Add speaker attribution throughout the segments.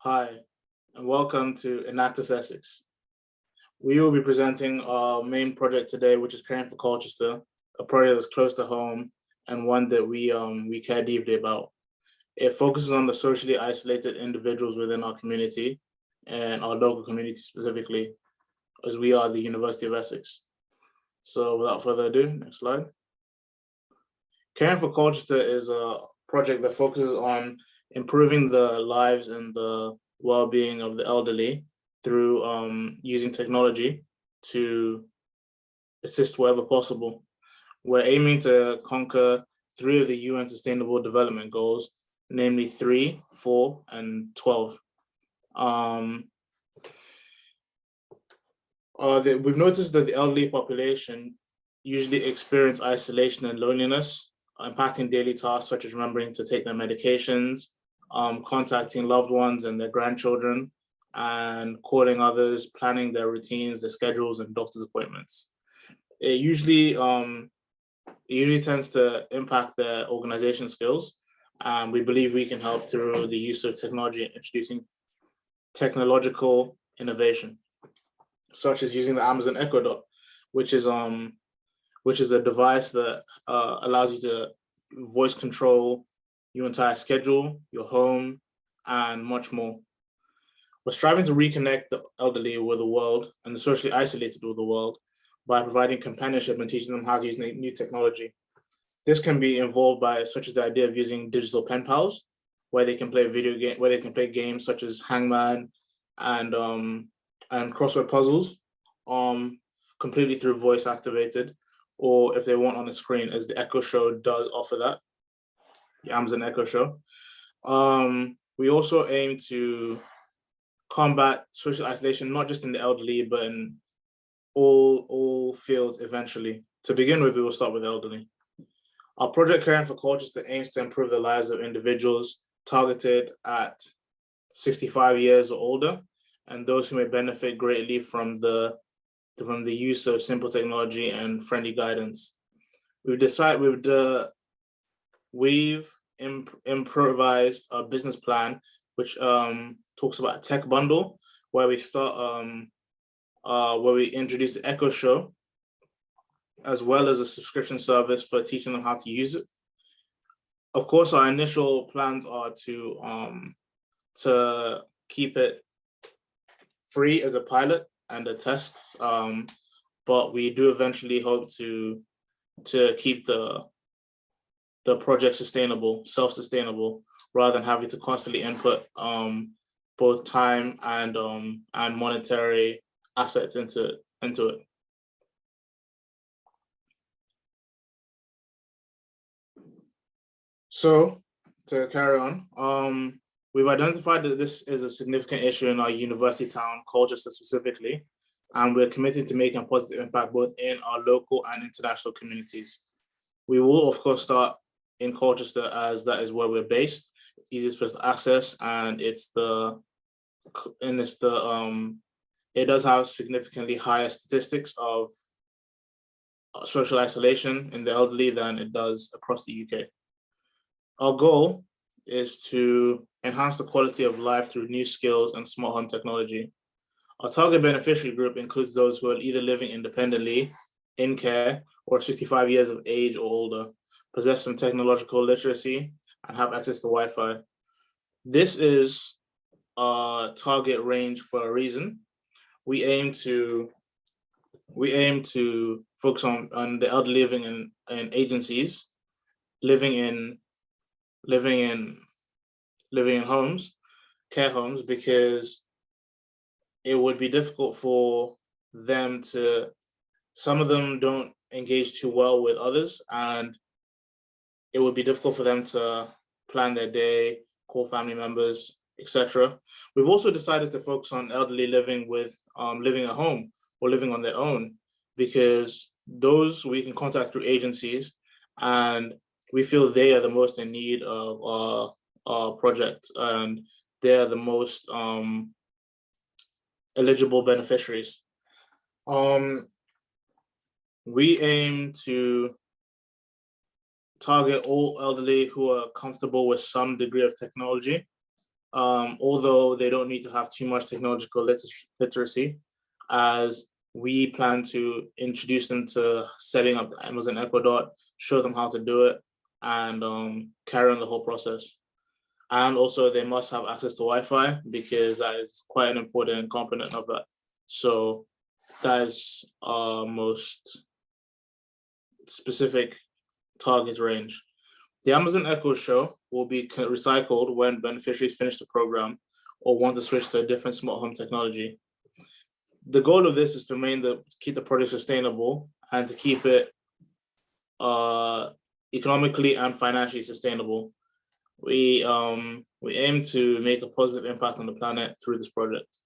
Speaker 1: Hi, and welcome to Enactus Essex. We will be presenting our main project today, which is Caring for Colchester, a project that's close to home and one that we care deeply about. It focuses on the socially isolated individuals within our community and our local community specifically, as we are the University of Essex. So without further ado, next slide. Caring for Colchester is a project that focuses on improving the lives and the well-being of the elderly through using technology to assist wherever possible. We're aiming to conquer 3 of the UN Sustainable Development Goals, namely 3, 4, and 12. We've noticed that the elderly population usually experience isolation and loneliness, impacting daily tasks such as remembering to take their medications, contacting loved ones and their grandchildren, and calling others, planning their routines, their schedules, and doctor's appointments. It usually tends to impact their organization skills. We believe we can help through the use of technology and introducing technological innovation, such as using the Amazon Echo Dot, which is a device that allows you to voice control your entire schedule, your home, and much more. We're striving to reconnect the elderly with the world and the socially isolated with the world by providing companionship and teaching them how to use new technology. This can be involved by such as the idea of using digital pen pals, where they can play games such as Hangman and crossword puzzles, completely through voice activated, or if they want on the screen, as the Echo Show does offer that, the Amazon Echo Show. We also aim to combat social isolation, not just in the elderly, but in all fields eventually. To begin with, we will start with elderly. Our project Caring for Colchester aims to improve the lives of individuals targeted at 65 years or older, and those who may benefit greatly from the use of simple technology and friendly guidance. We've improvised a business plan, which talks about a tech bundle, where we introduce the Echo Show, as well as a subscription service for teaching them how to use it. Of course, our initial plans are to keep it free as a pilot and a test, but we do eventually hope to keep the project self-sustainable, rather than having to constantly input both time and monetary assets into it. So to carry on, we've identified that this is a significant issue in our university town, Colchester specifically, and we're committed to making a positive impact both in our local and international communities. We will, of course, start in Colchester, as that is where we're based. It's easiest for us to access, and it does have significantly higher statistics of social isolation in the elderly than it does across the UK. Our goal is to enhance the quality of life through new skills and smart home technology. Our target beneficiary group includes those who are either living independently, in care, or 65 years of age or older, possess some technological literacy, and have access to Wi-Fi. This is our target range for a reason. We aim to focus on the elderly living in agencies, living in homes, care homes, because it would be difficult for them some of them don't engage too well with others, and it would be difficult for them to plan their day, call family members, etc. We've also decided to focus on elderly living at home or living on their own, because those we can contact through agencies, and we feel they are the most in need of our project, and they're the most eligible beneficiaries. We aim to target all elderly who are comfortable with some degree of technology, although they don't need to have too much technological literacy, as we plan to introduce them to setting up the Amazon Echo Dot, show them how to do it, and carry on the whole process. And also they must have access to Wi-Fi because that is quite an important component of that. So that is our most specific target range. The Amazon Echo Show will be recycled when beneficiaries finish the program or want to switch to a different smart home technology. The goal of this is to keep the project sustainable and to keep it economically and financially sustainable. We aim to make a positive impact on the planet through this project.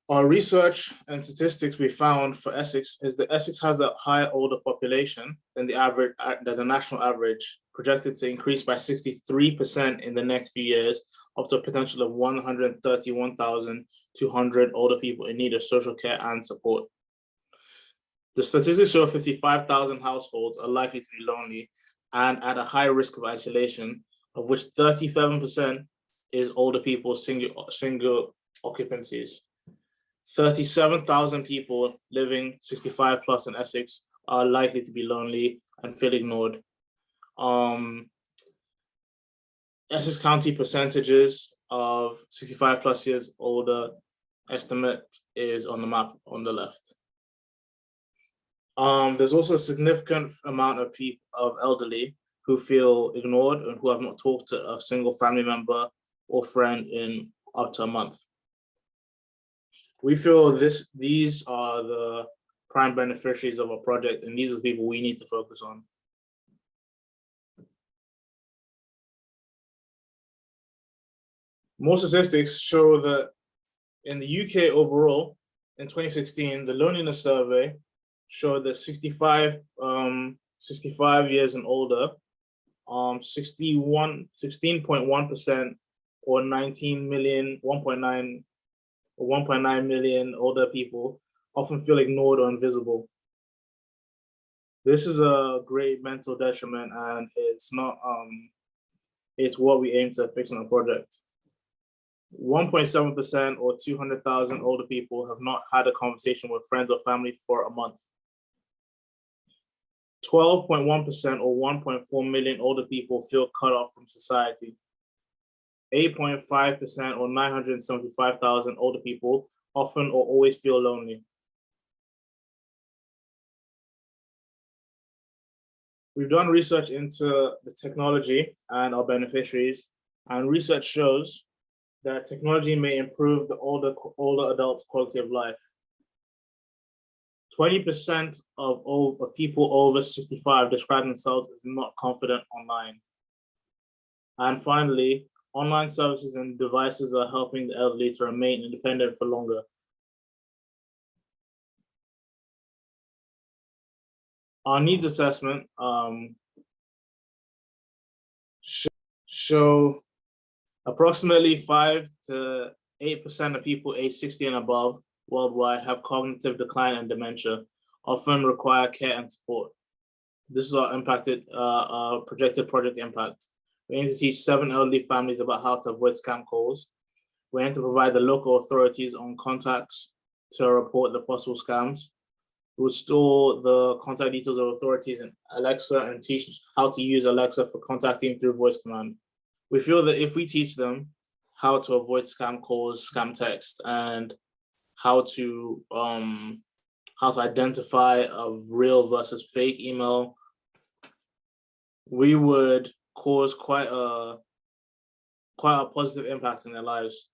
Speaker 1: Our research and statistics we found for Essex is that Essex has a higher older population than the national average, projected to increase by 63% in the next few years, up to a potential of 131,200 older people in need of social care and support. The statistics show 55,000 households are likely to be lonely and at a high risk of isolation, of which 37% is older people single occupancies. 37,000 people living 65 plus in Essex are likely to be lonely and feel ignored. Essex County percentages of 65 plus years older estimate is on the map on the left. There's also a significant amount of elderly who feel ignored and who have not talked to a single family member or friend in up to a month. We feel these are the prime beneficiaries of our project, and these are the people we need to focus on. More statistics show that in the UK overall, in 2016, the loneliness survey showed that 65 years and older, 16.1% or 1.9 million older people often feel ignored or invisible. This is a great mental detriment, and it's what we aim to fix in our project. 1.7% or 200,000 older people have not had a conversation with friends or family for a month. 12.1% or 1.4 million older people feel cut off from society. 8.5% or 975,000 older people often or always feel lonely. We've done research into the technology and our beneficiaries, and research shows that technology may improve the older adults' quality of life. 20% of people over 65 describe themselves as not confident online. And finally, online services and devices are helping the elderly to remain independent for longer. Our needs assessment show approximately 5 to 8% of people aged 60 and above worldwide have cognitive decline and dementia, often require care and support. This is our projected project impact. We aim to teach 7 elderly families about how to avoid scam calls. We aim to provide the local authorities on contacts to report the possible scams. We'll store the contact details of authorities in Alexa and teach how to use Alexa for contacting through voice command. We feel that if we teach them how to avoid scam calls, scam text, and how to identify a real versus fake email, we would cause quite a positive impact in their lives.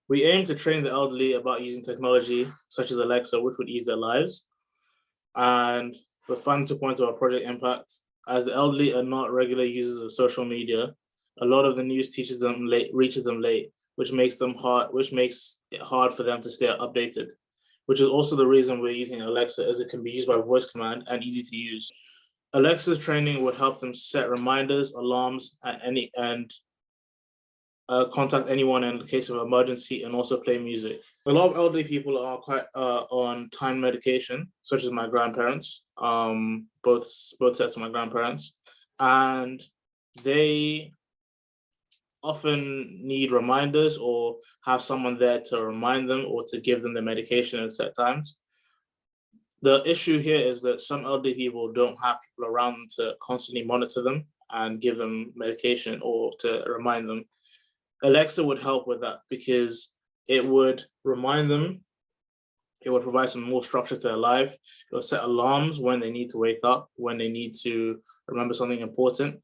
Speaker 1: We aim to train the elderly about using technology such as Alexa, which would ease their lives. And for fun to point to our project impact, as the elderly are not regular users of social media, a lot of the news reaches them late, which makes it hard for them to stay updated, which is also the reason we're using Alexa, as it can be used by voice command and easy to use. Alexa's training would help them set reminders, alarms, and contact anyone in the case of emergency, and also play music. A lot of elderly people are quite on time medication, such as my grandparents, both sets of my grandparents, and they often need reminders or have someone there to remind them or to give them the medication at set times. The issue here is that some elderly people don't have people around them to constantly monitor them and give them medication or to remind them. Alexa would help with that because it would remind them, it would provide some more structure to their life. It will set alarms when they need to wake up, when they need to remember something important.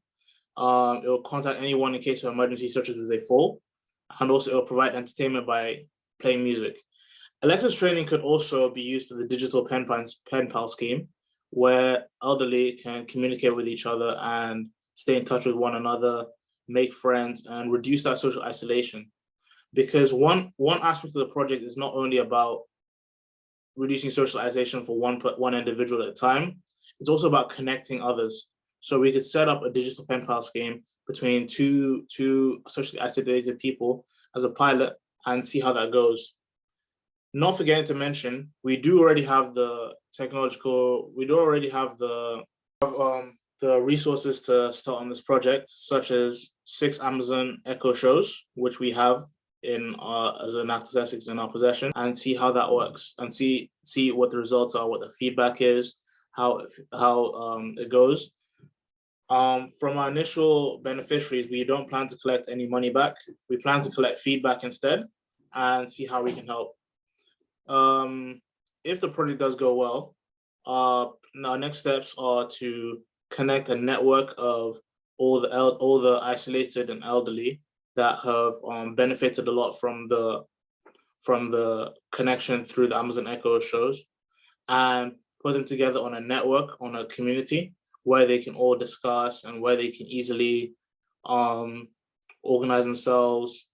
Speaker 1: It will contact anyone in case of emergency, such as if they fall. And also it will provide entertainment by playing music. Alexa's training could also be used for the digital pen pal scheme, where elderly can communicate with each other and stay in touch with one another, make friends, and reduce that social isolation. Because one aspect of the project is not only about reducing social isolation for one individual at a time, it's also about connecting others. So we could set up a digital pen pal scheme between two socially isolated people as a pilot and see how that goes. Not forgetting to mention, we do already have the resources to start on this project, such as 6 Amazon Echo shows, which we have in as an Enactus Essex in our possession, and see how that works and see what the results are, what the feedback is, how it goes. From our initial beneficiaries, we don't plan to collect any money back. We plan to collect feedback instead and see how we can help. If the project does go well, our next steps are to connect a network of all the isolated and elderly that have benefited a lot from the connection through the Amazon Echo shows, and put them together on a network, on a community where they can all discuss and where they can easily organize themselves,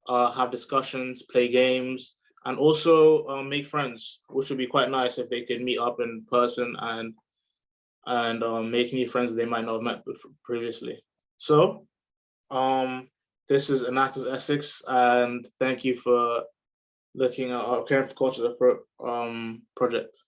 Speaker 1: have discussions, play games, and also make friends, which would be quite nice if they could meet up in person and make new friends that they might not have met previously. So this is Enactus Essex, and thank you for looking at our Caring for Culture project.